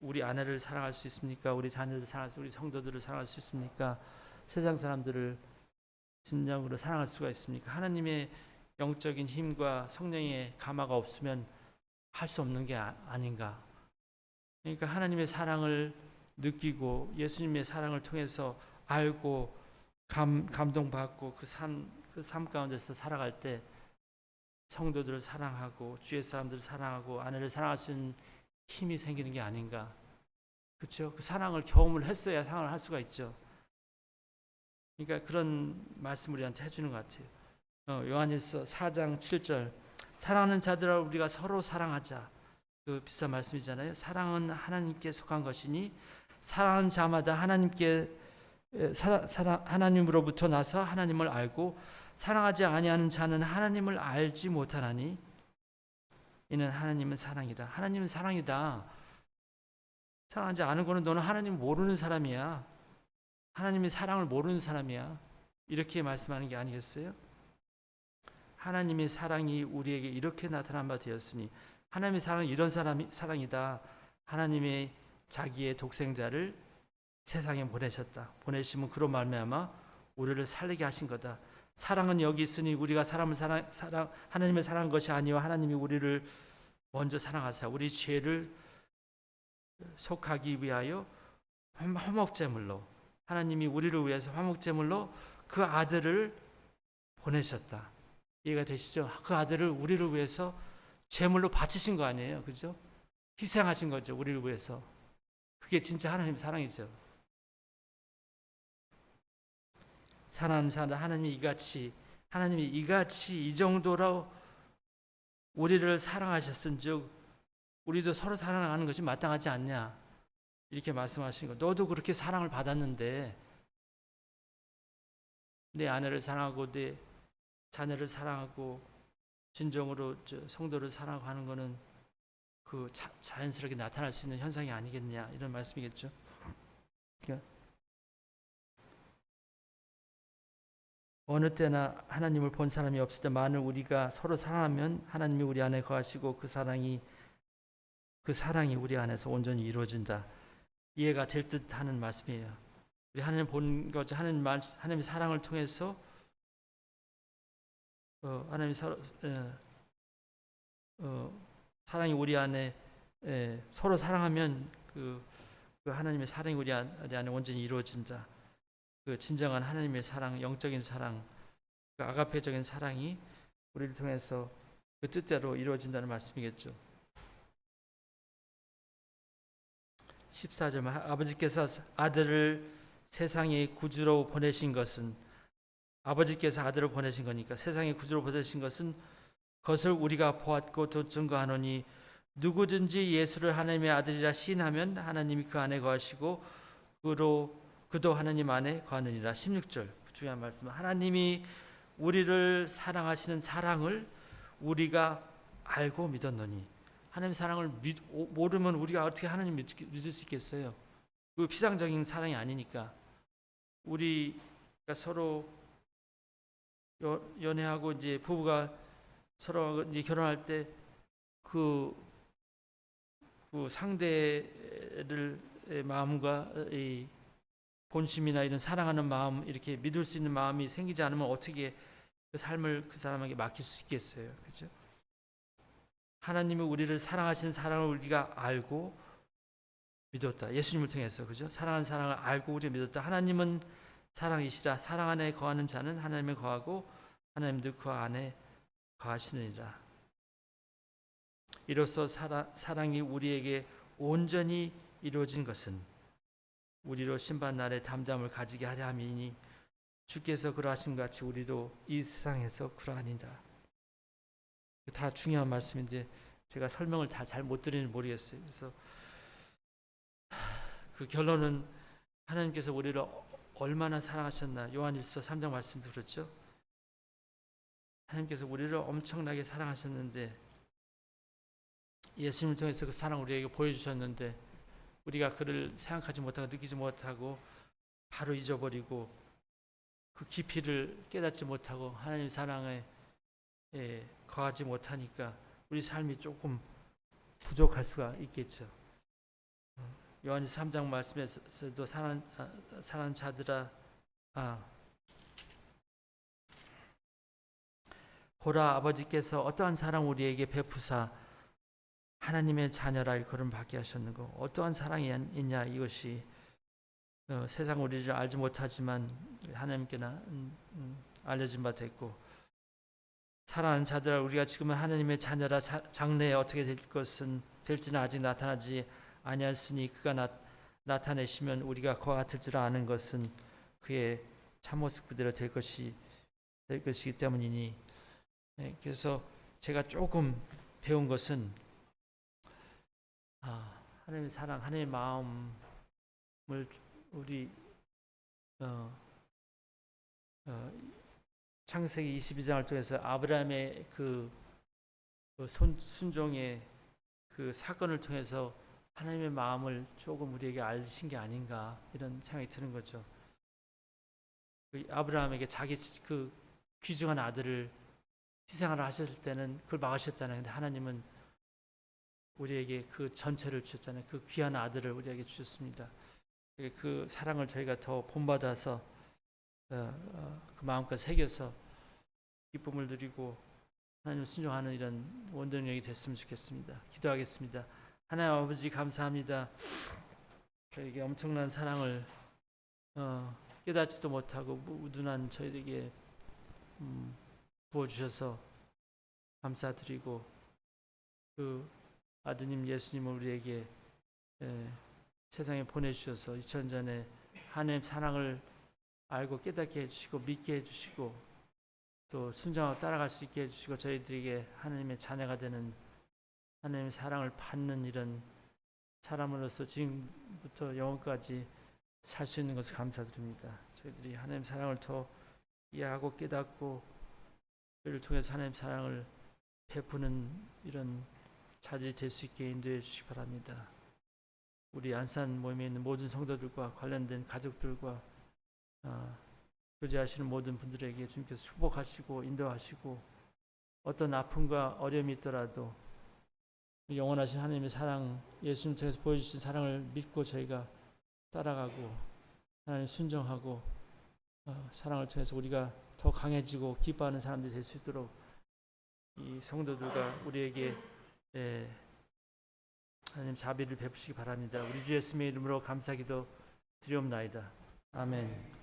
S1: 우리 아내를 사랑할 수 있습니까? 우리 자녀를 사랑할 수, 우리 성도들을 사랑할 수 있습니까? 세상 사람들을 진정으로 사랑할 수가 있습니까? 하나님의 영적인 힘과 성령의 감화가 없으면 할 수 없는 게 아닌가. 그러니까 하나님의 사랑을 느끼고 예수님의 사랑을 통해서 알고 감동받고 그 삶 가운데서 살아갈 때 성도들을 사랑하고 주의 사람들을 사랑하고 아내를 사랑할 수 있는 힘이 생기는 게 아닌가. 그렇죠? 그 사랑을 경험을 했어야 사랑을 할 수가 있죠. 그러니까 그런 말씀을 우리한테 해주는 것 같아요. 요한일서 4장 7절 사랑하는 자들아 우리가 서로 사랑하자. 그 비슷한 말씀이잖아요. 사랑은 하나님께 속한 것이니 사랑하는 자마다 하나님으로부터 나서 하나님을 알고 사랑하지 아니하는 자는 하나님을 알지 못하나니 이는 하나님은 사랑이다. 하나님은 사랑이다. 사랑하지 않은 거는 너는 하나님을 모르는 사람이야. 하나님의 사랑을 모르는 사람이야. 이렇게 말씀하는 게 아니겠어요? 하나님의 사랑이 우리에게 이렇게 나타난 바 되었으니 하나님의 사랑은 이런 사랑이다. 하나님의 자기의 독생자를 세상에 보내셨다. 보내시면 그로 말미암아 우리를 살리게 하신 거다. 사랑은 여기 있으니 우리가 하나님을 사랑한 것이 아니요 하나님이 우리를 먼저 사랑하사 우리 죄를 속하기 위하여 화목제물로 하나님이 우리를 위해서 화목제물로 그 아들을 보내셨다. 이해가 되시죠? 그 아들을 우리를 위해서 제물로 바치신 거 아니에요, 그죠? 희생하신 거죠, 우리를 위해서. 그게 진짜 하나님의 사랑이죠. 사랑하는 사람 하나님이 이같이 이 정도로 우리를 사랑하셨은즉 우리도 서로 사랑하는 것이 마땅하지 않냐 이렇게 말씀하시는 거. 너도 그렇게 사랑을 받았는데 내 아내를 사랑하고 내 자녀를 사랑하고 진정으로 성도를 사랑하고 하는 것은 그 자연스럽게 나타날 수 있는 현상이 아니겠냐 이런 말씀이겠죠. 그러니까 어느 때나 하나님을 본 사람이 없을 때 만일 우리가 서로 사랑하면 하나님이 우리 안에 거하시고 그 사랑이 우리 안에서 온전히 이루어진다. 이해가 될 듯하는 말씀이에요. 우리 하나님 본 거죠. 하나님의 사랑을 통해서 하나님의 사랑이 우리 안에 서로 사랑하면 그 하나님의 사랑이 우리 안에 온전히 이루어진다. 그 진정한 하나님의 사랑, 영적인 사랑, 그 아가페적인 사랑이 우리를 통해서 그 뜻대로 이루어진다는 말씀이겠죠. 14절 아버지께서 아들을 세상의 구주로 보내신 것은 아버지께서 아들을 보내신 거니까 세상의 구주로 보내신 것은 그것을 우리가 보았고 또 증거하노니 누구든지 예수를 하나님의 아들이라 시인하면 하나님이 그 안에 거하시고 그도 하나님 안에 거하느니라. 16절 중요한 말씀. 하나님이 우리를 사랑하시는 사랑을 우리가 알고 믿었노니 하나님의 사랑을 모르면 우리가 어떻게 하나님 믿을 수 있겠어요? 그 피상적인 사랑이 아니니까. 우리가 서로 연애하고 이제 부부가 서로 이제 결혼할 때 그 상대를 마음과 이 본심이나 이런 사랑하는 마음 이렇게 믿을 수 있는 마음이 생기지 않으면 어떻게 그 삶을 그 사람에게 맡길 수 있겠어요, 그렇죠? 하나님이 우리를 사랑하시는 사랑을 우리가 알고 믿었다. 예수님을 통해서 그죠? 사랑하는 사랑을 알고 우리가 믿었다. 하나님은 사랑이시라. 사랑 안에 거하는 자는 하나님에 거하고 하나님도 그 안에 거하시느니라. 이로써 사랑이 우리에게 온전히 이루어진 것은 우리로 심판날에 담담을 가지게 하려 함이니 주께서 그러하신 것 같이 우리도 이 세상에서 그러하니라. 다 중요한 말씀인데 제가 설명을 잘 못 드리는 모르겠어요. 그래서 그 결론은 하나님께서 우리를 얼마나 사랑하셨나. 요한일서 3장 말씀도 그렇죠. 하나님께서 우리를 엄청나게 사랑하셨는데 예수님을 통해서 그 사랑을 우리에게 보여주셨는데 우리가 그를 생각하지 못하고 느끼지 못하고 바로 잊어버리고 그 깊이를 깨닫지 못하고 하나님의 사랑에 거하지 못하니까 우리 삶이 조금 부족할 수가 있겠죠. 요한일서 3장 말씀에서도 사랑하는 자들아 보라 아버지께서 어떠한 사랑 우리에게 베푸사 하나님의 자녀라 일컬음 받게 하셨는고 어떠한 사랑이 있냐 이것이 세상 우리를 알지 못하지만 하나님께나 알려진 바 됐고 사랑하는 자들아, 우리가 지금은 하나님의 자녀라 장래에 어떻게 될 것은 될지는 아직 나타나지 아니하였으니 그가 나타내시면 우리가 그와 같을 줄 아는 것은 그의 참모습 그대로 될 것이기 때문이니. 네, 그래서 제가 조금 배운 것은 하나님의 사랑, 하나님의 마음을 우리 창세기 22장을 통해서 아브라함의 그 순종의 그 사건을 통해서 하나님의 마음을 조금 우리에게 알리신 게 아닌가, 이런 생각이 드는 거죠. 그 아브라함에게 자기 그 귀중한 아들을 희생하라 하셨을 때는 그걸 막으셨잖아요. 근데 하나님은 우리에게 그 전체를 주셨잖아요. 그 귀한 아들을 우리에게 주셨습니다. 그 사랑을 저희가 더 본받아서 그 마음껏 새겨서 기쁨을 누리고 하나님을 순종하는 이런 원동력이 됐으면 좋겠습니다. 기도하겠습니다. 하나님 아버지, 감사합니다. 저에게 엄청난 사랑을 깨닫지도 못하고 우둔한 저희에게 부어주셔서 감사드리고, 그 아드님 예수님을 우리에게 세상에 보내주셔서 2000년 전에 하나님 사랑을 알고 깨닫게 해주시고 믿게 해주시고 또 순종하고 따라갈 수 있게 해주시고 저희들에게 하나님의 자녀가 되는, 하나님의 사랑을 받는 이런 사람으로서 지금부터 영원까지 살 수 있는 것을 감사드립니다. 저희들이 하나님 사랑을 더 이해하고 깨닫고 저희를 통해서 하나님 사랑을 베푸는 이런 자질이 될 수 있게 인도해 주시기 바랍니다. 우리 안산 모임에 있는 모든 성도들과 관련된 가족들과 교제하시는 모든 분들에게 주님께서 축복하시고 인도하시고, 어떤 아픔과 어려움이 있더라도 영원하신 하나님의 사랑, 예수님 통해서 보여주신 사랑을 믿고 저희가 따라가고 하나님 순종하고 사랑을 통해서 우리가 더 강해지고 기뻐하는 사람들이 될 수 있도록 이 성도들과 우리에게 하나님 자비를 베푸시기 바랍니다. 우리 주 예수님의 이름으로 감사기도 드리옵나이다. 아멘.